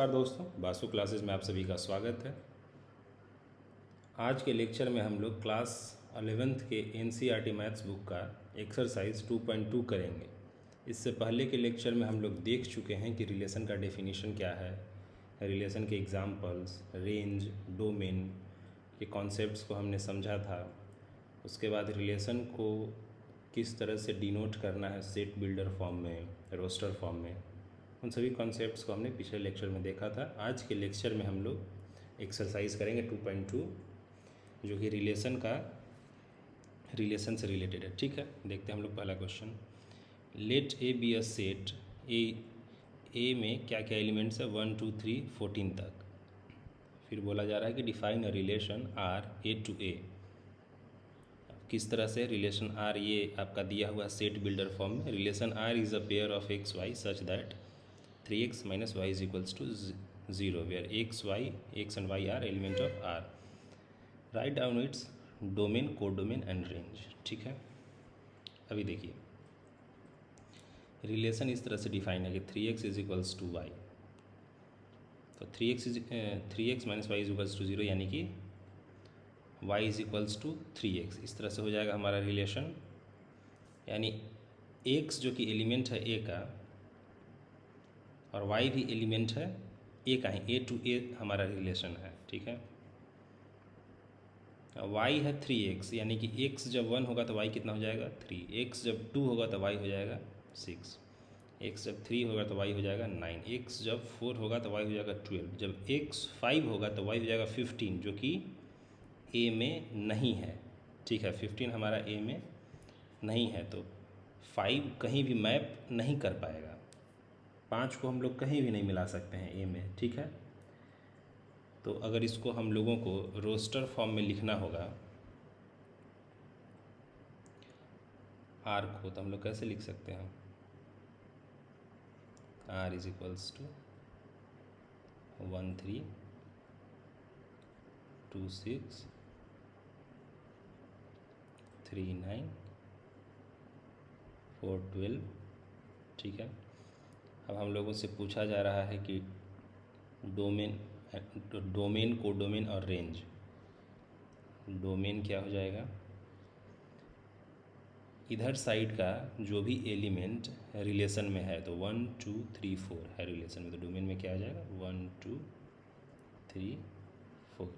नमस्कार दोस्तों, बासु क्लासेस में आप सभी का स्वागत है। आज के लेक्चर में हम लोग क्लास 11th के एनसीईआरटी मैथ्स बुक का एक्सरसाइज 2.2 करेंगे। इससे पहले के लेक्चर में हम लोग देख चुके हैं कि रिलेशन का डेफिनेशन क्या है, रिलेशन के एग्जांपल्स, रेंज, डोमेन के कॉन्सेप्ट्स को हमने समझा था। उसके बाद रिलेशन को किस तरह से डिनोट करना है सेट बिल्डर फॉर्म में, रोस्टर फॉर्म में, उन सभी कॉन्सेप्ट्स को हमने पिछले लेक्चर में देखा था। आज के लेक्चर में हम लोग एक्सरसाइज करेंगे 2.2 जो कि रिलेशन से रिलेटेड है। ठीक है, देखते हैं हम लोग पहला question. Let A B a set, A में क्या क्या एलिमेंट्स है 1 2 3 14 तक। फिर बोला जा रहा है कि define a relation R A to A. किस तरह से रिलेशन आर, ये आपका दिया हुआ सेट बिल्डर फॉर्म में, relation R is a pair of X Y such that 3x minus y is equals to 0 where x and y are element of R. Write down its domain, codomain and range. ठीक है, अभी देखिए relation इस तरह से define है कि 3x is equals to Y, तो 3x minus Y is equals to 0 यानी कि y is equals to 3x। इस तरह से हो जाएगा हमारा रिलेशन, यानी x जो कि एलिमेंट है a का और y भी एलिमेंट है ए का ही, ए टू ए हमारा रिलेशन है। ठीक है, y है 3x यानी कि x जब 1 होगा तो y कितना हो जाएगा 3, x जब 2 होगा तो y हो जाएगा 6, x जब 3 होगा तो y हो जाएगा 9, x जब 4 होगा तो y हो जाएगा 12, जब x 5 होगा तो y हो जाएगा 15 जो कि a में नहीं है। ठीक है, 15 हमारा a में नहीं है तो 5 कहीं भी मैप नहीं कर पाएगा, 5 को हम लोग कहीं भी नहीं मिला सकते हैं ए में। ठीक है, तो अगर इसको हम लोगों को रोस्टर फॉर्म में लिखना होगा आर को, तो हम लोग कैसे लिख सकते हैं? R is equals to 1 3 2 6 3 9 4 12। ठीक है, अब हम लोगों से पूछा जा रहा है कि डोमेन, कोडोमेन और रेंज। डोमेन क्या हो जाएगा? इधर साइड का जो भी एलिमेंट रिलेशन में है, तो 1 2 3 4 है रिलेशन में, तो डोमेन में क्या आ जाएगा 1 2 3 4।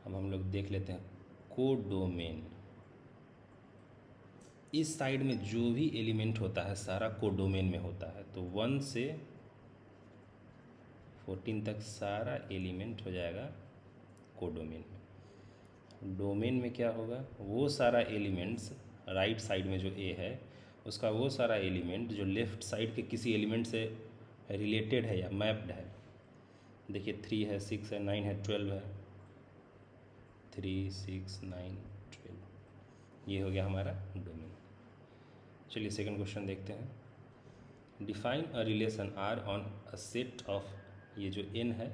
अब हम लोग देख लेते हैं कोडोमेन। इस साइड में जो भी एलिमेंट होता है सारा कोडोमेन में होता है, तो 1 से 14 तक सारा एलिमेंट हो जाएगा कोडोमेन में। डोमेन में क्या होगा? वो सारा एलिमेंट्स राइट साइड में जो ए है उसका वो सारा एलिमेंट जो लेफ़्ट साइड के किसी एलिमेंट से रिलेटेड है या मैप्ड है। देखिए 3 है, 6 है, 9 है, 12 है, 3 6 9 12, ये हो गया हमारा डोमेन। चलिए सेकंड क्वेश्चन देखते हैं। Define a relation R on a set of, ये जो n है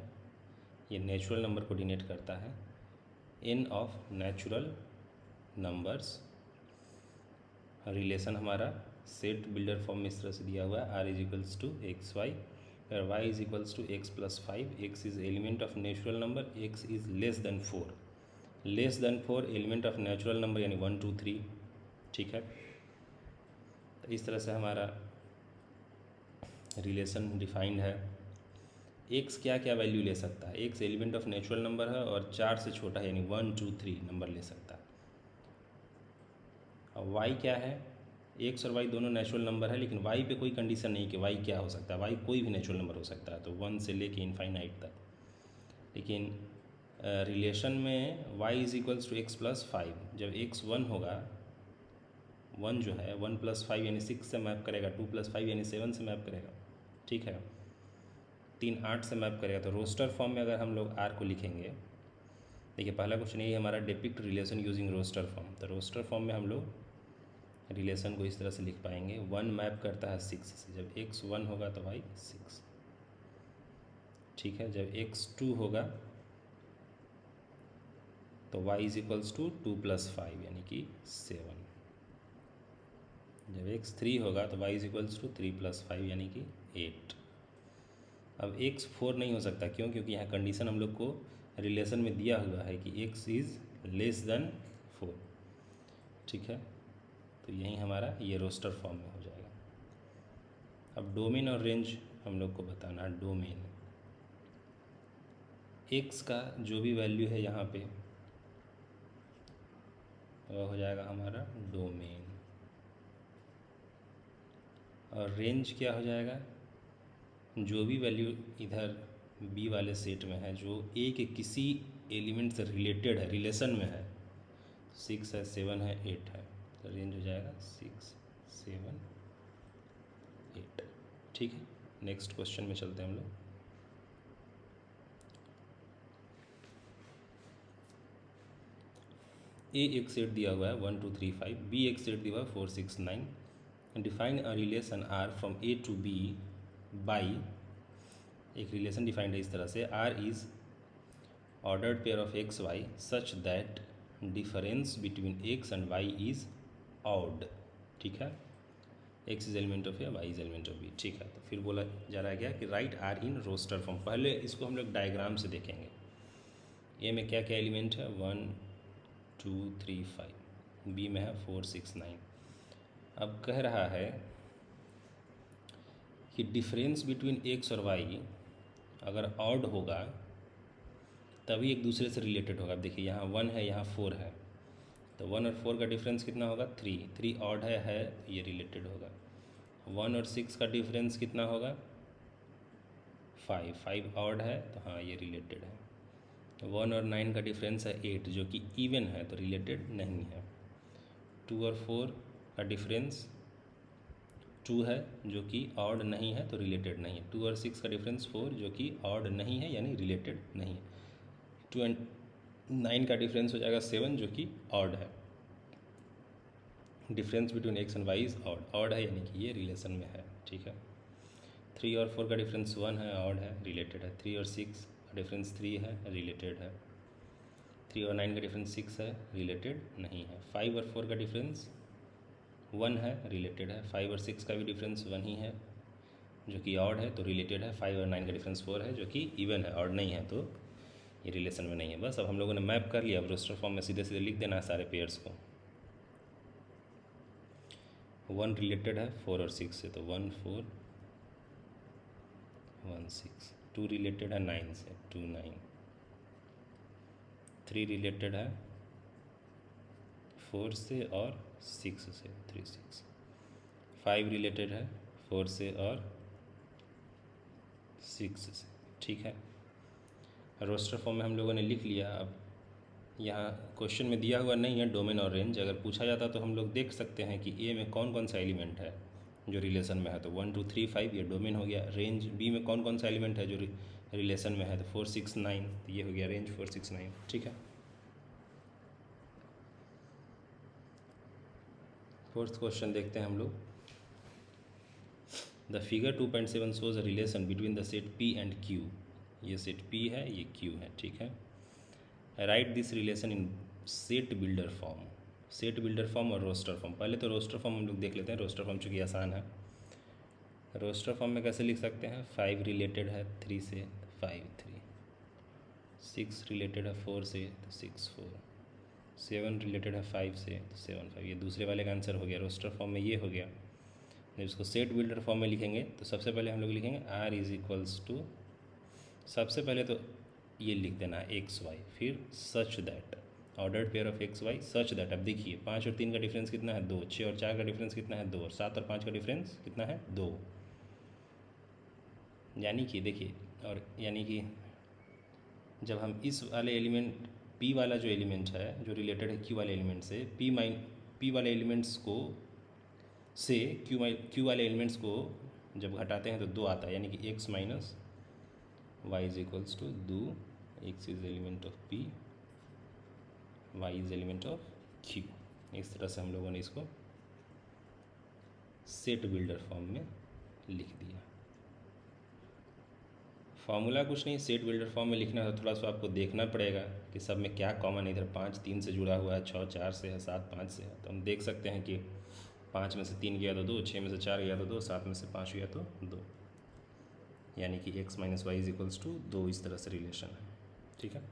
ये नेचुरल नंबर को डिनोट करता है, n of natural numbers. Relation हमारा सेट बिल्डर फॉर्म में इस तरह से दिया हुआ है, r is equals to X Y, y is equals to X plus 5, x is element of natural number, x is less than 4, less than 4 element of natural number यानी 1 2 3। ठीक है, तो इस तरह से हमारा रिलेशन डिफाइंड है। x क्या क्या वैल्यू ले सकता है? x element of natural number है और 4 से छोटा है यानी 1 2 3 नंबर ले सकता है। और y क्या है? x और y दोनों नेचुरल नंबर है, लेकिन y पे कोई कंडीशन नहीं कि y क्या हो सकता है, y कोई भी नेचुरल नंबर हो सकता है, तो 1 से लेके इनफाइनाइट तक। लेकिन रिलेशन में y is equals to X plus 5, जब x 1 होगा, 1 जो है 1 प्लस 5 यानी 6 से मैप करेगा, 2 प्लस 5 यानी 7 से मैप करेगा। ठीक है, 3 8 से मैप करेगा। तो रोस्टर फॉर्म में अगर हम लोग आर को लिखेंगे, देखिए पहला क्वेश्चन यही हमारा, depict relation using roster form. तो रोस्टर फॉर्म में हम लोग रिलेशन को इस तरह से लिख पाएंगे, 1 मैप करता है 6 से, जब x 1 होगा तो y 6। ठीक है, जब x 2 होगा तो y is equals to 2 plus 5 यानी कि 7, जब x 3 होगा तो y is equals to 3 plus 5 यानी कि अब x 4 नहीं हो सकता, क्यों? क्योंकि यहाँ कंडीशन हम लोग को रिलेशन में दिया हुआ है कि x इज़ लेस देन 4, ठीक है। तो यही हमारा ये रोस्टर फॉर्म में हो जाएगा। अब डोमेन और रेंज हम लोग को बताना है। डोमेन x का जो भी वैल्यू है यहाँ पे वह हो जाएगा हमारा डोमेन, और रेंज क्या हो जाएगा? जो भी वैल्यू इधर b वाले सेट में है जो a के किसी एलिमेंट से रिलेटेड है, रिलेशन में है, 6 है, 7 है, 8 है, तो रेंज हो जाएगा 6, 7, 8, ठीक है। नेक्स्ट क्वेश्चन में चलते हैं हम लोग। ए एक सेट दिया हुआ है 1 2 3 5, बी एक सेट दिया हुआ है 4 6 9। Define a relation R from A to B by, एक रिलेशन डिफाइंड है इस तरह से, R is ordered pair of X Y such that difference between X and Y is odd, ठीक है। X is element of A, Y is element of B, ठीक है। तो फिर बोला जा रहा है क्या कि write R in roster form. पहले इसको हम लोग डायग्राम से देखेंगे। ए में क्या क्या एलिमेंट है? 1 2 3 5, बी में है 4 6 9। अब कह रहा है कि डिफरेंस बिटवीन एक्स और वाई अगर ऑड होगा तभी एक दूसरे से रिलेटेड होगा। अब देखिए यहाँ 1 है, यहाँ 4 है, तो 1 और 4 का डिफरेंस कितना होगा? 3, 3 ऑड है ये रिलेटेड होगा। 1 और 6 का डिफरेंस कितना होगा? 5, 5 ऑड है, तो हाँ ये रिलेटेड है। 1 और 9 का डिफरेंस है 8, जो कि इवन है, तो रिलेटेड नहीं है। 2 और 4 का डिफरेंस 2 है, जो कि ऑड नहीं है, तो रिलेटेड नहीं है। 2 और 6 का डिफरेंस 4, जो कि ऑड नहीं है, यानी रिलेटेड नहीं है। 2 एंड 9 का डिफरेंस हो जाएगा 7, जो कि ऑड है। Difference between X and Y is odd, odd है यानी कि ये रिलेशन में है, ठीक है। 3 और 4 का डिफरेंस 1 है, ऑड है, रिलेटेड है। 3 और 6 का डिफरेंस 3 है, रिलेटेड है। 3 और 9 का डिफरेंस 6 है, रिलेटेड नहीं है। 5 और 4 का डिफरेंस 1 है, रिलेटेड है। 5 और 6 का भी डिफरेंस 1 ही है, जो कि ऑड है, तो रिलेटेड है। 5 और 9 का डिफरेंस 4 है, जो कि इवन है, ऑड नहीं है, तो ये रिलेशन में नहीं है। बस अब हम लोगों ने मैप कर लिया। अब रोस्टर फॉर्म में सीधे सीधे लिख देना है सारे पेयर्स को। 1 रिलेटेड है 4 और 6 से, तो 1 4 1 6। 2 रिलेटेड है 9 से, 2 9। 3 रिलेटेड है 4 से और 6 से, 3 6। 5 रिलेटेड है 4 से और 6 से, ठीक है। रोस्टर फॉर्म में हम लोगों ने लिख लिया। अब यहाँ क्वेश्चन में दिया हुआ नहीं है डोमेन और रेंज, अगर पूछा जाता तो हम लोग देख सकते हैं कि ए में कौन कौन सा एलिमेंट है जो रिलेशन में है, तो 1 2 3 5 ये डोमेन हो गया। रेंज बी में कौन कौन सा एलिमेंट है जो रिलेशन में है, तो 4 6 9, तो ये हो गया रेंज 4 6 9, ठीक है। फोर्थ क्वेश्चन देखते हैं हम लोग। The figure 2.7 shows a relation between the set P and Q. ये सेट पी है, ये क्यू है, ठीक है। Right this relation in set builder form. Set builder form और रोस्टर फॉर्म। पहले तो रोस्टर फॉर्म हम लोग देख लेते हैं। रोस्टर फॉर्म चूँकि आसान है। रोस्टर फॉर्म में कैसे लिख सकते हैं? 5 रिलेटेड है 3 से, 5 3। 6 रिलेटेड है 4 से, तो 6 4। 7 रिलेटेड है 5 से, तो 7 5। ये दूसरे वाले का आंसर हो गया। रोस्टर फॉर्म में ये हो गया। जब इसको सेट बिल्डर फॉर्म में लिखेंगे तो सबसे पहले हम लोग लिखेंगे आर इज इक्वल्स टू, सबसे पहले तो ये लिख देना है एक्स वाई, फिर such that ordered pair of X Y such that. अब देखिए 5 और 3 का डिफरेंस कितना है? 2। 6 और 4 का डिफरेंस कितना है? 2। और 7 और 5 का डिफरेंस कितना है? 2। यानी कि देखिए, और यानी कि जब हम इस वाले एलिमेंट पी वाला जो एलिमेंट है जो रिलेटेड है क्यू वाले एलिमेंट से, पी वाले एलिमेंट्स को से क्यू वाले एलिमेंट्स को जब घटाते हैं तो 2 आता है, यानी कि X minus Y is equals to 2। X is element of P, Y is element of Q. इस तरह से हम लोगों ने इसको सेट बिल्डर फॉर्म में लिख दिया। फार्मूला कुछ नहीं, सेट बिल्डर फॉर्म में लिखना है तो थोड़ा सा आपको देखना पड़ेगा कि सब में क्या कॉमन है। इधर 5 3 से जुड़ा हुआ है, 6 4 से है, 7 5 से है, तो हम देख सकते हैं कि 5 में से 3 गया तो 2, 6 में से 4 गया तो 2, 7 में से 5 गया तो 2। यानी कि x minus Y is equals to 2, इस तरह से रिलेशन है। ठीक है,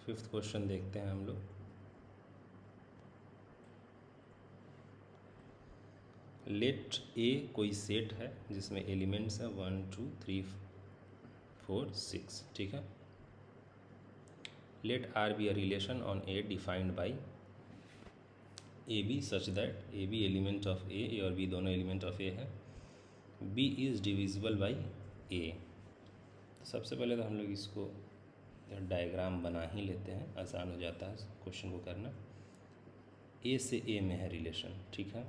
फिफ्थ क्वेश्चन देखते हैं हम लोग। लेट ए कोई सेट है जिसमें एलिमेंट्स हैं 1 2 3 4 6। ठीक है, let R be a relation on A defined by A B such that A B element of A और बी दोनों एलिमेंट ऑफ ए है, B is divisible by A. सबसे पहले तो हम लोग इसको डायग्राम बना ही लेते हैं, आसान हो जाता है क्वेश्चन को करना। ए से ए में है रिलेशन। ठीक है,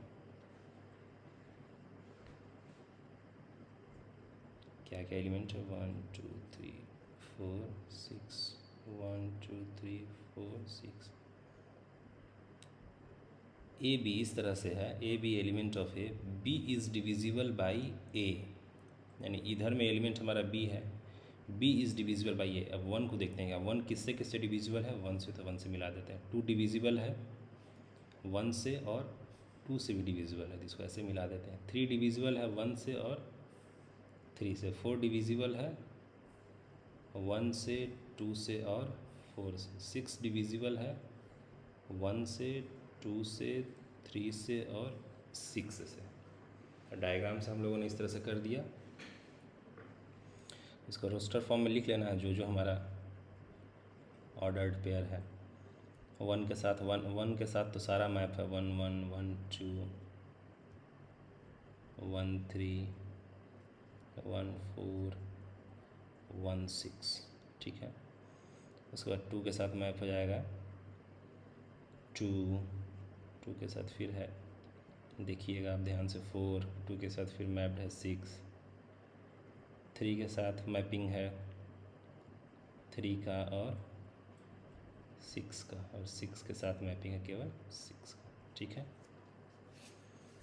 क्या क्या एलिमेंट है 1 2 3 4 6, 1 2 3 4 6। ए बी इस तरह से है, A B element of A, B is divisible by A, यानी इधर में एलिमेंट हमारा बी है, B is divisible by A. अब 1 को देखते हैं, अब 1 किससे किससे डिविजिबल है, 1 से, तो 1 से मिला देते हैं। 2 डिविजिबल है 1 से और 2 से भी डिविजिबल है, जिसको ऐसे मिला देते हैं। 3 डिविजिबल है 1 से और 3 से। 4 डिविजिबल है 1 से, 2 से और 4 से। 6 डिविजिबल है 1 से, 2 से, 3 से और 6 से। डायग्राम से हम लोगों ने इस तरह से कर दिया। इसको रोस्टर फॉर्म में लिख लेना है, जो जो हमारा ऑर्डर्ड पेयर है। 1 के साथ 1 के साथ तो सारा मैप है 1 1 1 2 1 3 1 4 1 6। ठीक है, उसके बाद 2 के साथ मैप हो जाएगा 2, 2 के साथ फिर है, देखिएगा आप ध्यान से 4, 2 के साथ फिर मैप्ड है 6, 3 के साथ मैपिंग है 3 का और 6 का, और 6 के साथ मैपिंग है केवल 6 का। ठीक है,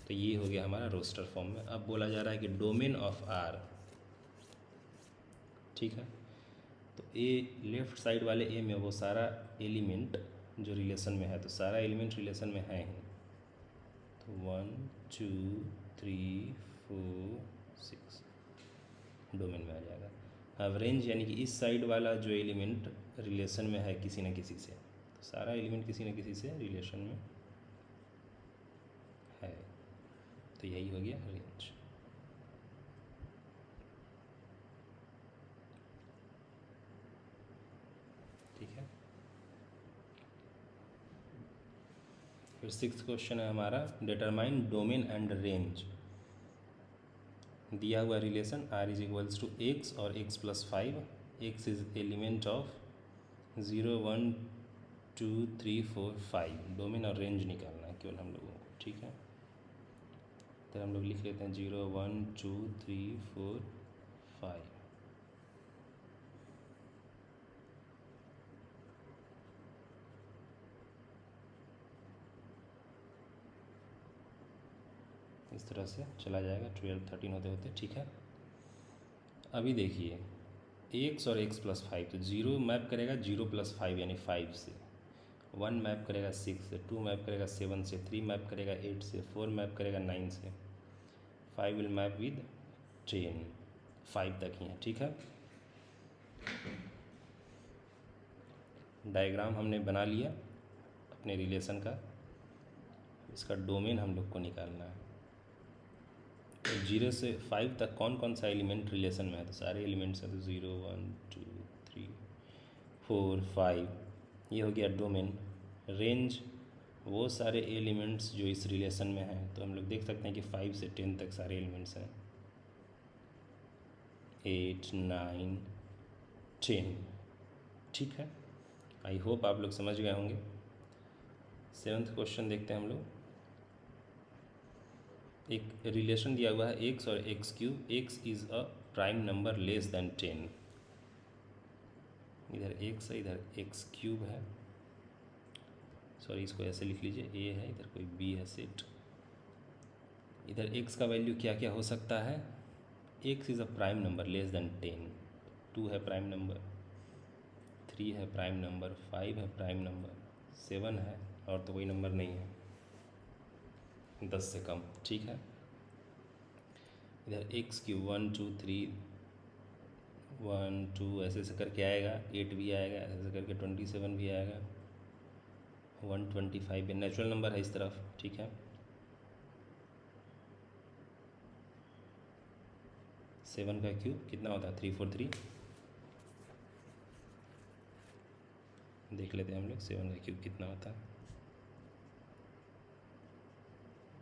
तो ये हो गया हमारा रोस्टर फॉर्म में। अब बोला जा रहा है कि डोमेन ऑफ आर। ठीक है, तो ए लेफ्ट साइड वाले ए में वो सारा एलिमेंट जो रिलेशन में है, तो सारा एलिमेंट रिलेशन में है ही, तो 1 2 3 4 6 डोमेन में आ जाएगा। अब रेंज यानी कि इस साइड वाला जो एलिमेंट रिलेशन में है किसी न किसी से, तो सारा एलिमेंट किसी न किसी से रिलेशन में है, तो यही हो गया रेंज। ठीक है, फिर 6th क्वेश्चन है हमारा, डिटरमाइन डोमेन एंड रेंज। दिया हुआ relation R is equals to X और X plus 5, X is element of 0 1 2 3 4 5। Domain और रेंज निकालना है केवल हम लोगों को। ठीक है, तो हम लोग लिख लेते हैं 0 1 2 3 4 5। इस तरह से चला जाएगा 12 13 होते होते। ठीक है, अभी देखिए एक्स और एक्स प्लस 5, तो 0 मैप करेगा 0 प्लस 5 यानी 5 से, 1 मैप करेगा 6 से, 2 मैप करेगा 7 से, 3 मैप करेगा 8 से, 4 मैप करेगा 9 से, 5 विल मैप विद 10, 5 तक ही है। ठीक है, डायग्राम हमने बना लिया अपने रिलेशन का, इसका डोमेन हम लोग को निकालना है। तो 0 से 5 तक कौन कौन सा एलिमेंट रिलेशन में है, तो सारे एलिमेंट्स हैं, तो 0 1 2 3 4 5, ये हो गया डोमेन। रेंज वो सारे एलिमेंट्स जो इस रिलेशन में हैं, तो हम लोग देख सकते हैं कि 5 से 10 तक सारे एलिमेंट्स हैं, 8 9 10। ठीक है, आई होप आप लोग समझ गए होंगे। 7th क्वेश्चन देखते हैं हम लोग। एक रिलेशन दिया हुआ है एक्स और x cube, x is a prime number less than 10। इधर एक्स है, इधर एक्स क्यूब है, सॉरी इसको ऐसे लिख लीजिए, ए है, इधर कोई बी है सेट। इधर एक्स का वैल्यू क्या क्या हो सकता है, x is a prime number less than 10, 2 है प्राइम नंबर, 3 है प्राइम नंबर, 5 है प्राइम नंबर, 7 है, और तो कोई नंबर नहीं है 10 से कम। ठीक है, इधर एक्स क्यूब 1 2 3 1 2 ऐसे ऐसे करके आएगा, 8 भी आएगा, ऐसे ऐसे करके 27 भी आएगा, 125 भी नेचुरल नंबर है इस तरफ, ठीक है। 7 का क्यूब कितना होता है 343, देख लेते हैं हम लोग 7 का क्यूब कितना होता है।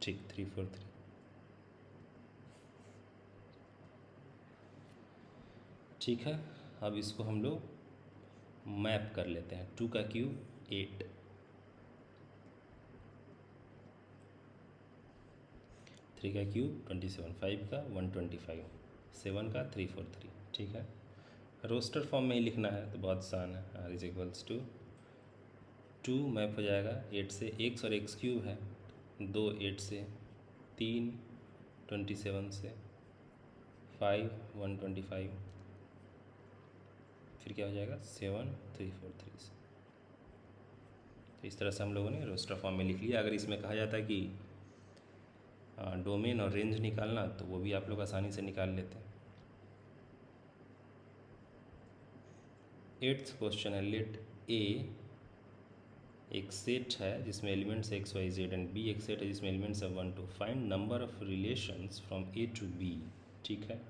ठीक 343, ठीक है। अब इसको हम लोग मैप कर लेते हैं। 2 का क्यूब 8, 3 का क्यूब 27, 5 का 125, 7 का 343, ठीक है। रोस्टर फॉर्म में ही लिखना है तो बहुत आसान है। r is equals to 2 map हो जाएगा 8 से, एक्स और एक्स क्यूब है 2 8 से, 3 27 से, 5 125, फिर क्या हो जाएगा 7 343 से। तो इस तरह से हम लोगों ने रोस्टर फॉर्म में लिख लिया। अगर इसमें कहा जाता है कि डोमेन और रेंज निकालना तो वो भी आप लोग आसानी से निकाल लेते हैं। 8th क्वेश्चन है, लेट ए एक सेट है जिसमें elements x y z and B एक सेट है जिसमें एलिमेंट्स है 1 2, find number of relations from A to B, ठीक है।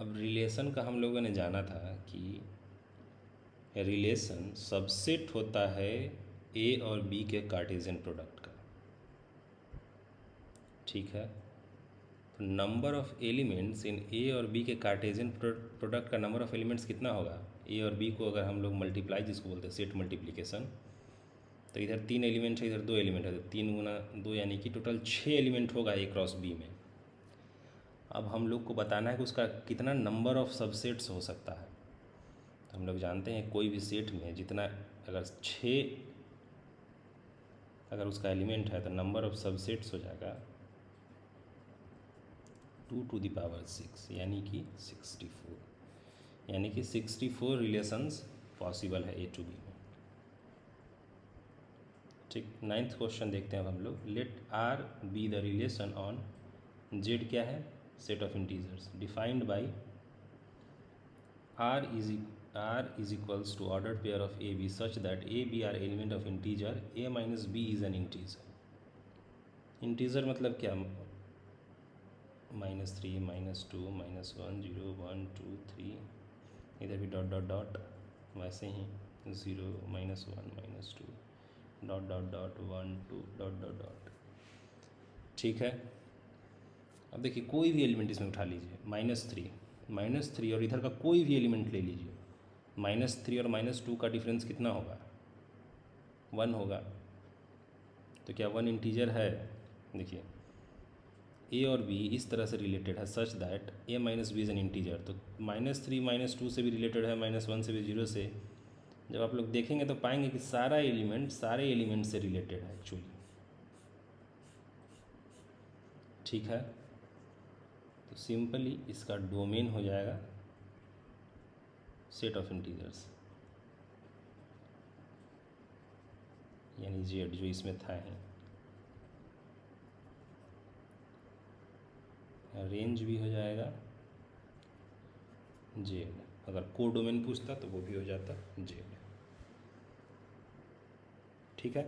अब रिलेशन का हम लोगों ने जाना था कि रिलेशन सबसेट होता है ए और बी के कार्टेशियन प्रोडक्ट का, ठीक है। तो नंबर ऑफ एलिमेंट्स इन ए और बी के कार्टेशियन प्रोडक्ट का नंबर ऑफ एलिमेंट्स कितना होगा। ए और बी को अगर हम लोग मल्टीप्लाई, जिसको बोलते हैं सेट मल्टीप्लिकेशन, तो इधर 3 एलिमेंट है, इधर 2 एलिमेंट है, तो 3 गुना 2 यानी कि टोटल 6 एलिमेंट होगा ए क्रॉस बी में। अब हम लोग को बताना है कि उसका कितना नंबर ऑफ सबसेट्स हो सकता है। तो हम लोग जानते हैं कोई भी सेट में जितना अगर 6 अगर उसका एलिमेंट है तो नंबर ऑफ सबसेट्स हो जाएगा 2 to the power 6 यानी कि 64, यानी कि 64 रिलेशंस पॉसिबल है ए टू बी में, ठीक। 9th क्वेश्चन देखते हैं अब हम लोग, let R be the relation on Z क्या है, set of integers defined by R is equals to ordered pair of A B such that A b are element of integer a minus b is an integer. Integer मतलब क्या, -3 -2 -1 0 1 2 3, इधर भी dot dot dot, वैसे ही 0 -1 -2 dot dot dot 1 2 dot dot dot, ठीक है। अब देखिए कोई भी एलिमेंट इसमें उठा लीजिए, -3 और इधर का कोई भी एलिमेंट ले लीजिए, -3 और -2 का डिफरेंस कितना होगा 1 होगा। तो क्या 1 इंटीजर है, देखिए ए और बी इस तरह से रिलेटेड है such that a minus b is an integer. तो -3 -2 से भी रिलेटेड है, -1 से भी, 0 से। जब आप लोग देखेंगे तो पाएंगे कि सारे एलिमेंट से रिलेटेड है एक्चुअली, ठीक है। तो सिंपली इसका डोमेन हो जाएगा सेट ऑफ इंटीजर्स, यानी जेड जो इसमें था है। रेंज भी हो जाएगा जेड, अगर को डोमेन पूछता तो वो भी हो जाता जेड, ठीक है।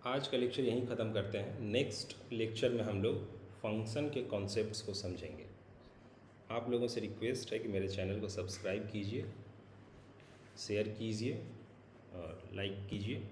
आज का लेक्चर यहीं ख़त्म करते हैं। नेक्स्ट लेक्चर में हम लोग फंक्शन के कॉन्सेप्ट्स को समझेंगे। आप लोगों से रिक्वेस्ट है कि मेरे चैनल को सब्सक्राइब कीजिए, शेयर कीजिए और लाइक कीजिए।